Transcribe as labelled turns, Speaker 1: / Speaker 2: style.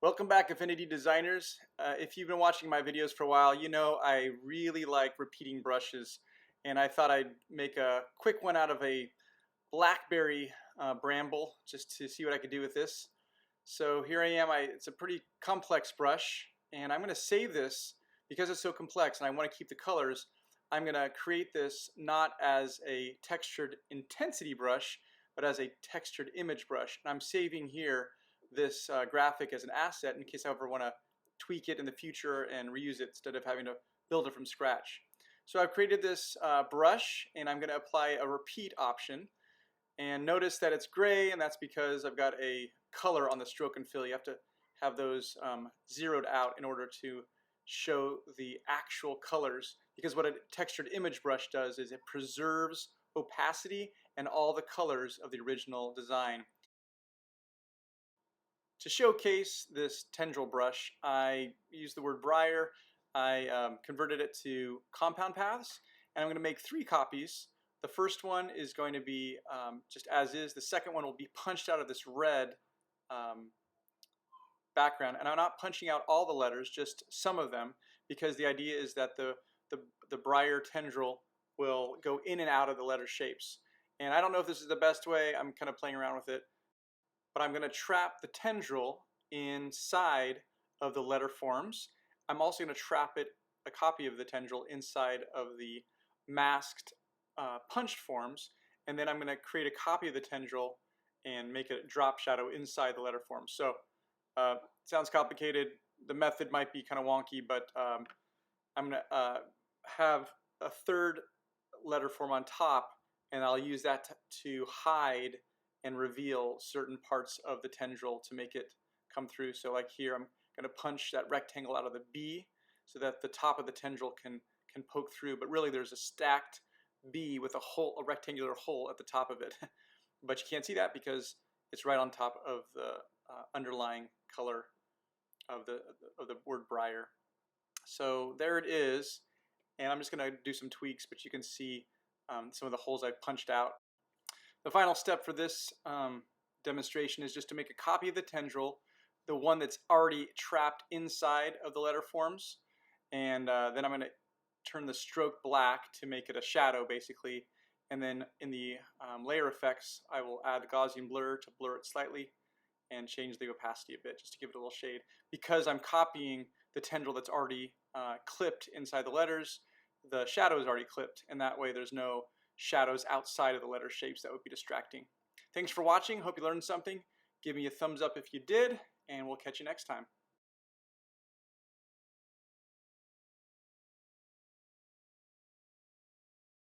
Speaker 1: Welcome back, Affinity designers. If you've been watching my videos for a while, you know I really like repeating brushes, and I thought I'd make a quick one out of a blackberry bramble just to see what I could do with this. So here I am. It's a pretty complex brush, and I'm going to save this because it's so complex and I want to keep the colors. I'm going to create this not as a textured intensity brush, but as a textured image brush. And I'm saving here this graphic as an asset in case I ever want to tweak it in the future and reuse it instead of having to build it from scratch. So I've created this brush, and I'm going to apply a repeat option. And notice that it's gray, and that's because I've got a color on the stroke and fill. You have to have those zeroed out in order to show the actual colors, because what a textured image brush does is it preserves opacity and all the colors of the original design. To showcase this tendril brush, I used the word briar. I converted it to compound paths, and I'm going to make 3 copies. The first one is going to be just as is. The second one will be punched out of this red background, and I'm not punching out all the letters, just some of them, because the idea is that the briar tendril will go in and out of the letter shapes. And I don't know if this is the best way. I'm kind of playing around with it. But I'm going to trap the tendril inside of the letter forms. I'm also going to trap a copy of the tendril inside of the masked punched forms, and then I'm going to create a copy of the tendril and make a drop shadow inside the letter forms. So sounds complicated. The method might be kind of wonky, but I'm going to have a third letter form on top, and I'll use that to hide and reveal certain parts of the tendril to make it come through. So like here, I'm going to punch that rectangle out of the B so that the top of the tendril can poke through, but really there's a stacked B with a rectangular hole at the top of it. But you can't see that because it's right on top of the underlying color of the word briar. So there it is, and I'm just going to do some tweaks, but you can see some of the holes I've punched out. The final step for this demonstration is just to make a copy of the tendril, the one that's already trapped inside of the letter forms, and then I'm going to turn the stroke black to make it a shadow basically, and then in the layer effects I will add the Gaussian blur to blur it slightly and change the opacity a bit just to give it a little shade. Because I'm copying the tendril that's already clipped inside the letters, the shadow is already clipped, and that way there's no shadows outside of the letter shapes that would be distracting. Thanks for watching. Hope you learned something. Give me a thumbs up if you did, and we'll catch you next time.